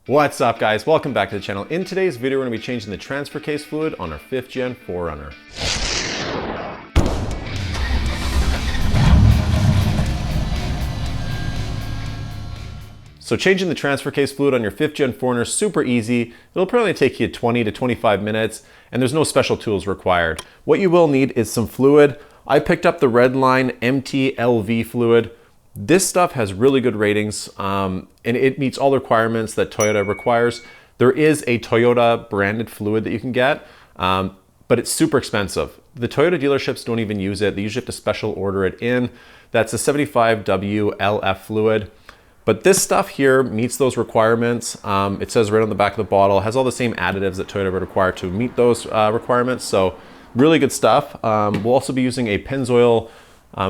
What's up guys, welcome back to the channel. In today's video we're going to be changing the transfer case fluid on our 5th gen 4Runner. So changing the transfer case fluid on your 5th gen 4Runner is super easy. It'll probably take you 20 to 25 minutes and there's no special tools required. What you will need is some fluid. I picked up the Redline MT-LV fluid. This stuff has really good ratings and it meets all the requirements that Toyota requires. There is a Toyota branded fluid that you can get, but it's super expensive. The Toyota dealerships don't even use it. They usually have to special order it in. That's a 75W LF fluid. But this stuff here meets those requirements. It says right on the back of the bottle, it has all the same additives that Toyota would require to meet those requirements. So really good stuff. We'll also be using a Pennzoil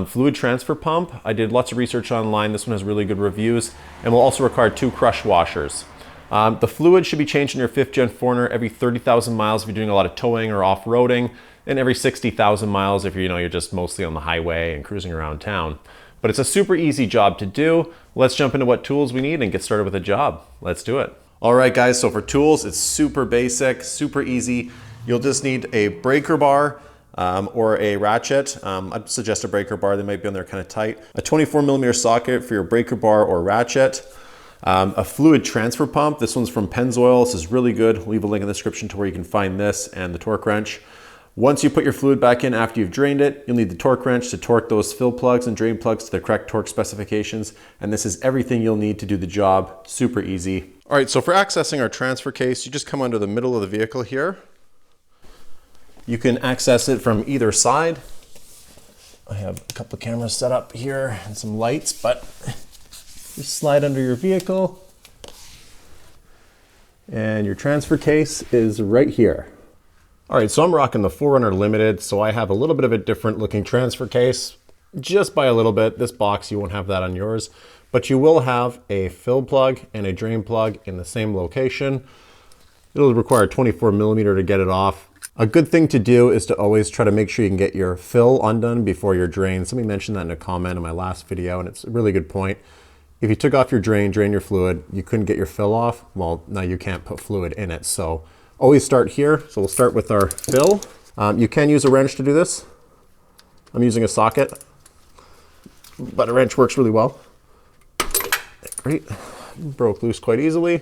fluid transfer pump. I did lots of research online. This one has really good reviews, and will also require 2 crush washers. The fluid should be changed in your 5th gen 4Runner every 30,000 miles if you're doing a lot of towing or off-roading, and every 60,000 miles if you're just mostly on the highway and cruising around town. But it's a super easy job to do. Let's jump into what tools we need and get started with the job. Let's do it. All right guys, so for tools, it's super basic, super easy. You'll just need a breaker bar, or a ratchet. I'd suggest a breaker bar. They might be on there kind of tight. A 24mm socket for your breaker bar or ratchet. A fluid transfer pump. This one's from Pennzoil. This is really good. I'll leave a link in the description to where you can find this and the torque wrench. Once you put your fluid back in after you've drained it, you'll need the torque wrench to torque those fill plugs and drain plugs to the correct torque specifications. And this is everything you'll need to do the job. Super easy. All right, so for accessing our transfer case, you just come under the middle of the vehicle here. You can access it from either side. I have a couple of cameras set up here and some lights, but just slide under your vehicle and your transfer case is right here. All right, so I'm rocking the 4Runner Limited, so I have a little bit of a different looking transfer case, just by a little bit. This box, you won't have that on yours, but you will have a fill plug and a drain plug in the same location. It'll require 24mm to get it off. A good thing to do is to always try to make sure you can get your fill undone before your drain. Somebody mentioned that in a comment in my last video, and it's a really good point. If you took off your drain your fluid, you couldn't get your fill off, well, now you can't put fluid in it. So always start here. So we'll start with our fill. You can use a wrench to do this. I'm using a socket, but a wrench works really well. Great, broke loose quite easily.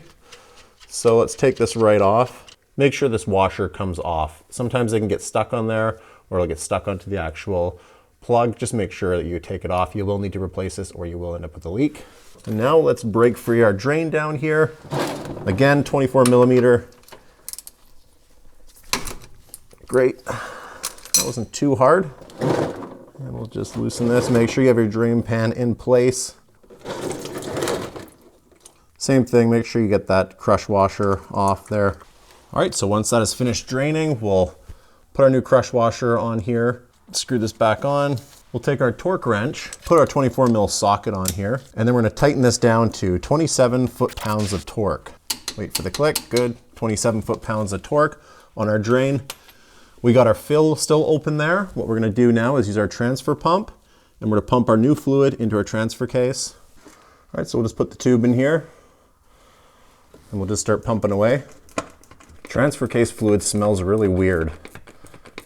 So let's take this right off. Make sure this washer comes off. Sometimes they can get stuck on there or it'll get stuck onto the actual plug. Just make sure that you take it off. You will need to replace this or you will end up with a leak. And now let's break free our drain down here. Again, 24mm. Great. That wasn't too hard. And we'll just loosen this. Make sure you have your drain pan in place. Same thing, make sure you get that crush washer off there. All right, so once that is finished draining, we'll put our new crush washer on here, screw this back on. We'll take our torque wrench, put our 24mm socket on here, and then we're gonna tighten this down to 27 foot-pounds of torque. Wait for the click, good, 27 foot-pounds of torque on our drain. We got our fill still open there. What we're gonna do now is use our transfer pump, and we're gonna pump our new fluid into our transfer case. All right, so we'll just put the tube in here, and we'll just start pumping away. Transfer case fluid smells really weird.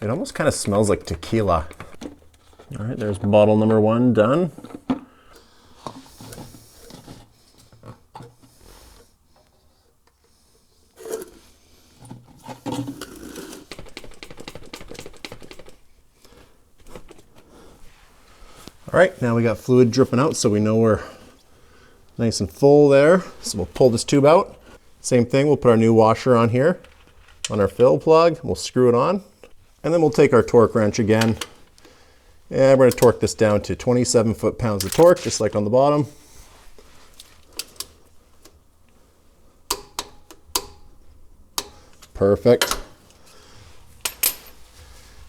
It almost kind of smells like tequila. All right, there's bottle number 1 done. All right, now we got fluid dripping out, so we know we're nice and full there. So we'll pull this tube out. Same thing, we'll put our new washer on here on our fill plug. We'll screw it on, and then we'll take our torque wrench again, and we're gonna torque this down to 27 foot-pounds of torque, just like on the bottom. Perfect.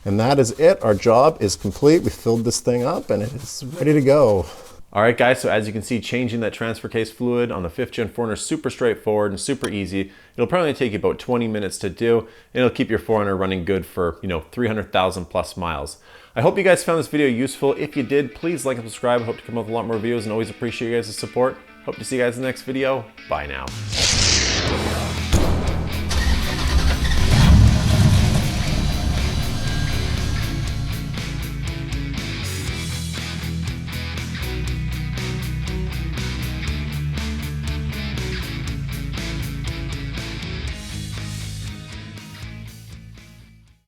And that is it. Our job is complete. We filled this thing up and it is ready to go. All right guys, so as you can see, changing that transfer case fluid on the 5th gen 4Runner is super straightforward and super easy. It'll probably take you about 20 minutes to do, and it'll keep your 4Runner running good for 300,000 plus miles. I hope you guys found this video useful. If you did, please like and subscribe. I hope to come up with a lot more videos and always appreciate you guys' support. Hope to see you guys in the next video. Bye now.